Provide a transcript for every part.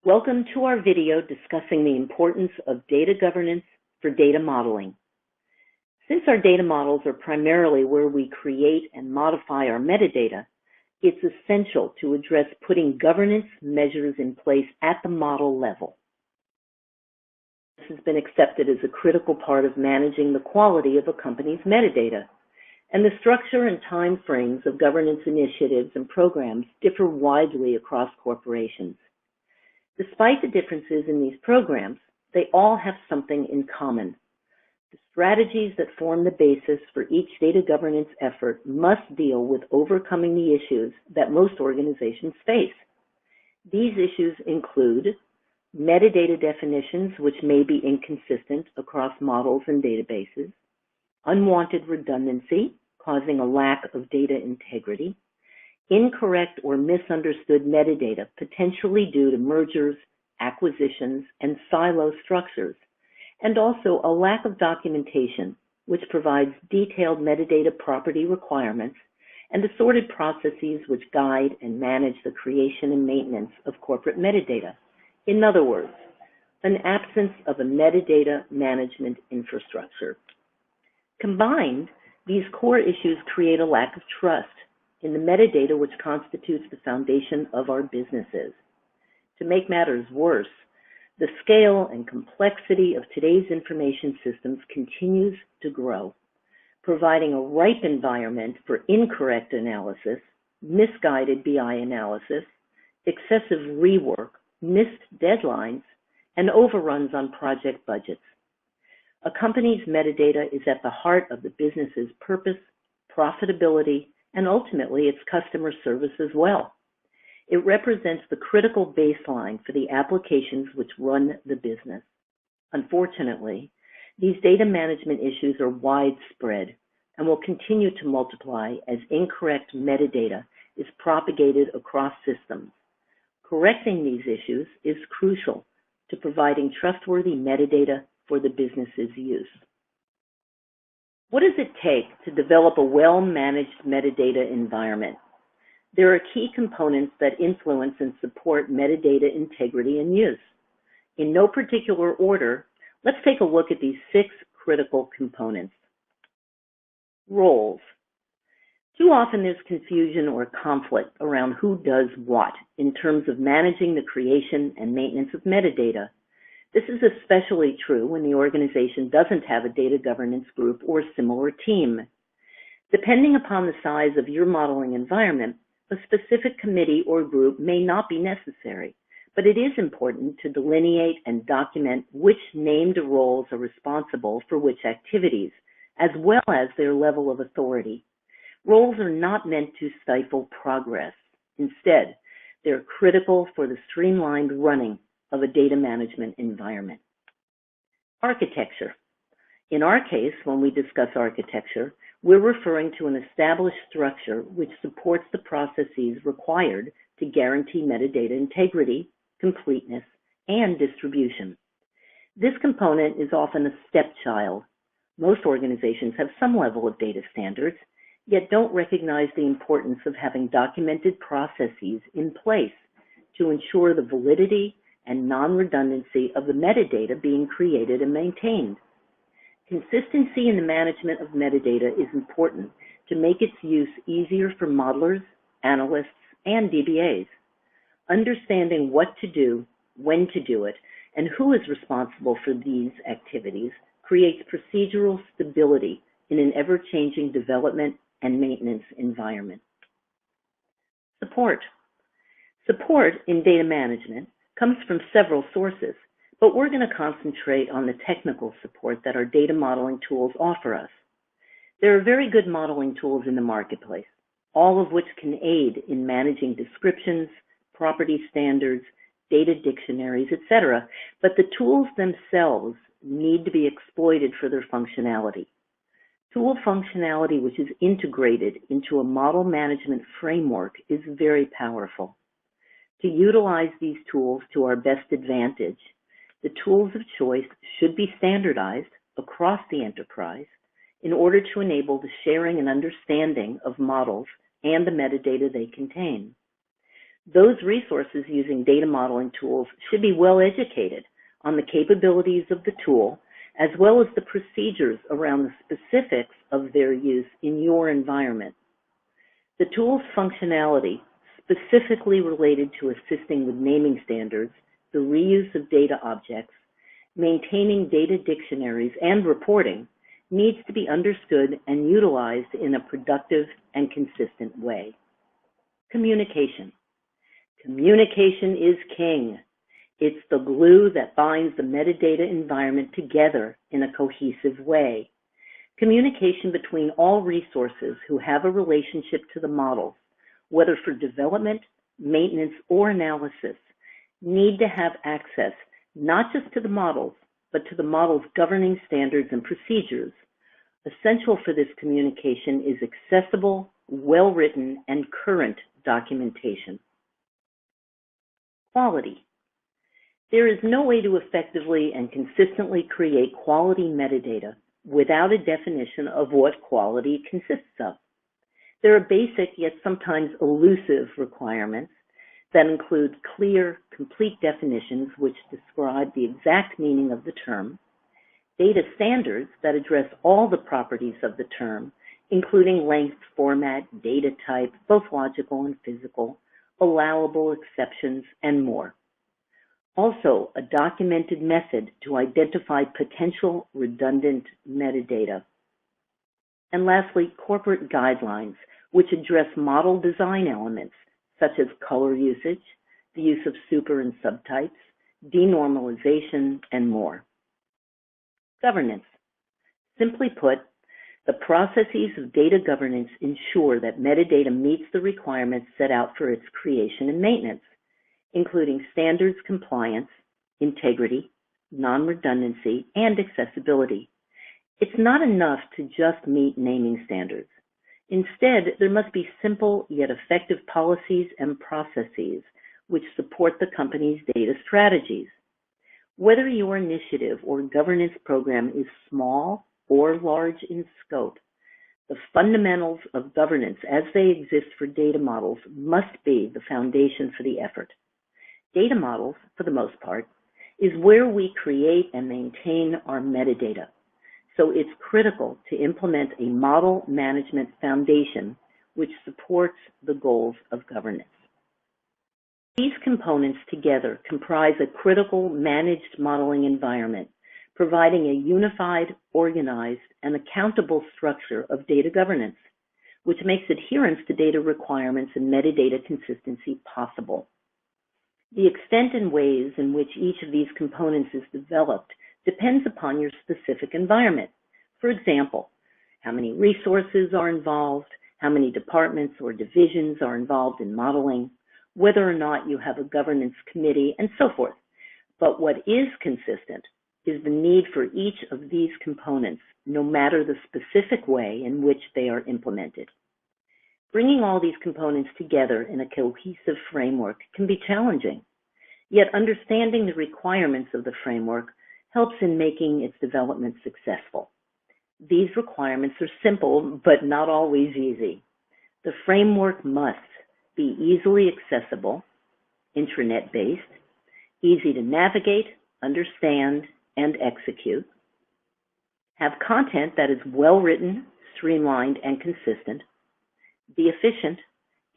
Welcome to our video discussing the importance of data governance for data modeling. Since our data models are primarily where we create and modify our metadata, it's essential to address putting governance measures in place at the model level. This has been accepted as a critical part of managing the quality of a company's metadata, and the structure and time frames of governance initiatives and programs differ widely across corporations. Despite the differences in these programs, they all have something in common. The strategies that form the basis for each data governance effort must deal with overcoming the issues that most organizations face. These issues include metadata definitions, which may be inconsistent across models and databases, unwanted redundancy, causing a lack of data integrity, incorrect or misunderstood metadata, potentially due to mergers, acquisitions, and silo structures, and also a lack of documentation, which provides detailed metadata property requirements and assorted processes which guide and manage the creation and maintenance of corporate metadata. In other words, an absence of a metadata management infrastructure. Combined, these core issues create a lack of trust in the metadata which constitutes the foundation of our businesses. To make matters worse, the scale and complexity of today's information systems continues to grow, providing a ripe environment for incorrect analysis, misguided BI analysis, excessive rework, missed deadlines, and overruns on project budgets. A company's metadata is at the heart of the business's purpose, profitability, and ultimately its customer service as well. It represents the critical baseline for the applications which run the business. Unfortunately, these data management issues are widespread and will continue to multiply as incorrect metadata is propagated across systems. Correcting these issues is crucial to providing trustworthy metadata for the business's use. What does it take to develop a well-managed metadata environment? There are key components that influence and support metadata integrity and use. In no particular order, let's take a look at these 6 critical components. Roles. Too often there's confusion or conflict around who does what in terms of managing the creation and maintenance of metadata. This is especially true when the organization doesn't have a data governance group or similar team. Depending upon the size of your modeling environment, a specific committee or group may not be necessary, but it is important to delineate and document which named roles are responsible for which activities, as well as their level of authority. Roles are not meant to stifle progress. Instead, they're critical for the streamlined running of a data management environment. Architecture. In our case, when we discuss architecture, we're referring to an established structure which supports the processes required to guarantee metadata integrity, completeness, and distribution. This component is often a stepchild. Most organizations have some level of data standards, yet don't recognize the importance of having documented processes in place to ensure the validity and non-redundancy of the metadata being created and maintained. Consistency in the management of metadata is important to make its use easier for modelers, analysts, and DBAs. Understanding what to do, when to do it, and who is responsible for these activities creates procedural stability in an ever-changing development and maintenance environment. Support. Support in data management comes from several sources, but we're going to concentrate on the technical support that our data modeling tools offer us. There are very good modeling tools in the marketplace, all of which can aid in managing descriptions, property standards, data dictionaries, etc., but the tools themselves need to be exploited for their functionality. Tool functionality which is integrated into a model management framework is very powerful. To utilize these tools to our best advantage, the tools of choice should be standardized across the enterprise in order to enable the sharing and understanding of models and the metadata they contain. Those resources using data modeling tools should be well educated on the capabilities of the tool, as well as the procedures around the specifics of their use in your environment. The tool's functionality, specifically related to assisting with naming standards, the reuse of data objects, maintaining data dictionaries, and reporting, needs to be understood and utilized in a productive and consistent way. Communication. Communication is king. It's the glue that binds the metadata environment together in a cohesive way. Communication between all resources who have a relationship to the models, whether for development, maintenance, or analysis, need to have access not just to the models, but to the model's governing standards and procedures. Essential for this communication is accessible, well-written, and current documentation. Quality. There is no way to effectively and consistently create quality metadata without a definition of what quality consists of. There are basic yet sometimes elusive requirements that include clear, complete definitions which describe the exact meaning of the term, data standards that address all the properties of the term, including length, format, data type, both logical and physical, allowable exceptions, and more. Also, a documented method to identify potential redundant metadata. And lastly, corporate guidelines, which address model design elements, such as color usage, the use of super and subtypes, denormalization, and more. Governance. Simply put, the processes of data governance ensure that metadata meets the requirements set out for its creation and maintenance, including standards compliance, integrity, non-redundancy, and accessibility. It's not enough to just meet naming standards. Instead, there must be simple yet effective policies and processes which support the company's data strategies. Whether your initiative or governance program is small or large in scope, the fundamentals of governance as they exist for data models must be the foundation for the effort. Data models, for the most part, is where we create and maintain our metadata. So it's critical to implement a model management foundation which supports the goals of governance. These components together comprise a critical managed modeling environment, providing a unified, organized, and accountable structure of data governance, which makes adherence to data requirements and metadata consistency possible. The extent and ways in which each of these components is developed depends upon your specific environment. For example, how many resources are involved, how many departments or divisions are involved in modeling, whether or not you have a governance committee, and so forth. But what is consistent is the need for each of these components, no matter the specific way in which they are implemented. Bringing all these components together in a cohesive framework can be challenging, yet understanding the requirements of the framework helps in making its development successful. These requirements are simple, but not always easy. The framework must be easily accessible, intranet-based, easy to navigate, understand, and execute, have content that is well-written, streamlined, and consistent, be efficient.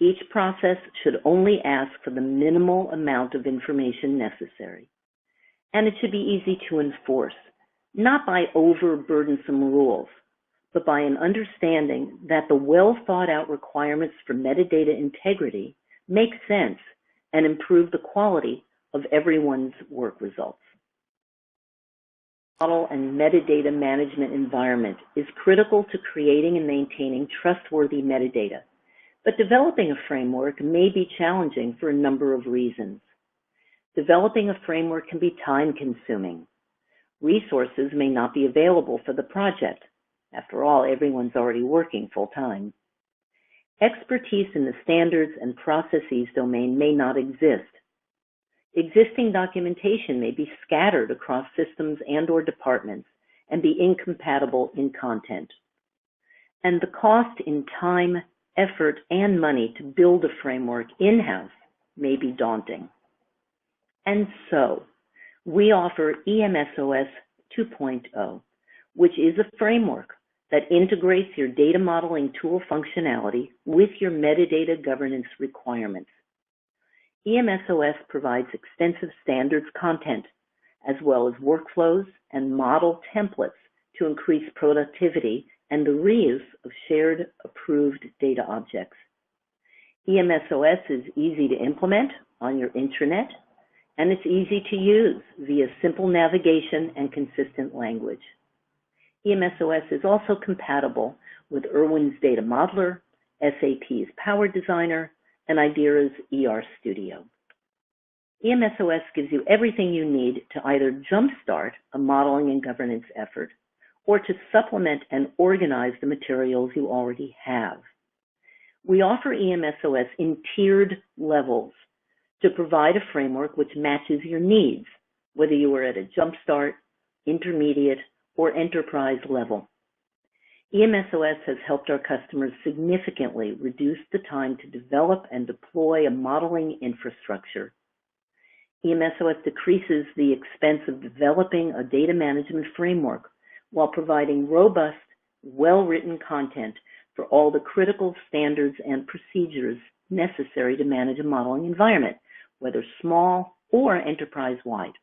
Each process should only ask for the minimal amount of information necessary, and it should be easy to enforce, not by over-burdensome rules, but by an understanding that the well-thought-out requirements for metadata integrity make sense and improve the quality of everyone's work results. Model and metadata management environment is critical to creating and maintaining trustworthy metadata, but developing a framework may be challenging for a number of reasons. Developing a framework can be time-consuming. Resources may not be available for the project. After all, everyone's already working full-time. Expertise in the standards and processes domain may not exist. Existing documentation may be scattered across systems and/or departments and be incompatible in content. And the cost in time, effort, and money to build a framework in-house may be daunting. And so, we offer EM-SOS 2.0, which is a framework that integrates your data modeling tool functionality with your metadata governance requirements. EM-SOS provides extensive standards content, as well as workflows and model templates to increase productivity and the reuse of shared approved data objects. EM-SOS is easy to implement on your intranet, and it's easy to use via simple navigation and consistent language. EM-SOS is also compatible with Irwin's Data Modeler, SAP's Power Designer, and Idera's ER Studio. EM-SOS gives you everything you need to either jumpstart a modeling and governance effort or to supplement and organize the materials you already have. We offer EM-SOS in tiered levels to provide a framework which matches your needs, whether you are at a jumpstart, intermediate, or enterprise level. EM-SOS has helped our customers significantly reduce the time to develop and deploy a modeling infrastructure. EM-SOS decreases the expense of developing a data management framework while providing robust, well-written content for all the critical standards and procedures necessary to manage a modeling environment, whether small or enterprise-wide.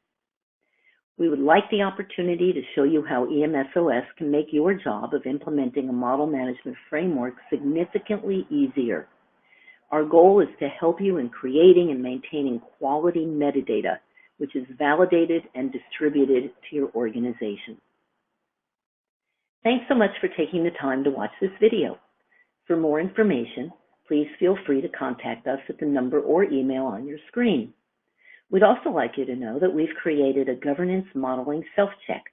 We would like the opportunity to show you how EM-SOS can make your job of implementing a model management framework significantly easier. Our goal is to help you in creating and maintaining quality metadata, which is validated and distributed to your organization. Thanks so much for taking the time to watch this video. For more information, please feel free to contact us at the number or email on your screen. We'd also like you to know that we've created a governance modeling self-check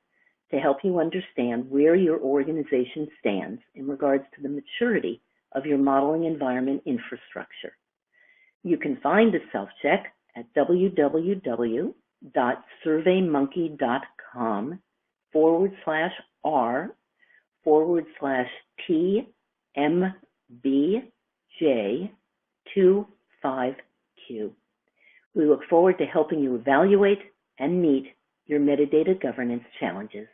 to help you understand where your organization stands in regards to the maturity of your modeling environment infrastructure. You can find the self-check at www.surveymonkey.com/r/TMBJ25Q. We look forward to helping you evaluate and meet your metadata governance challenges.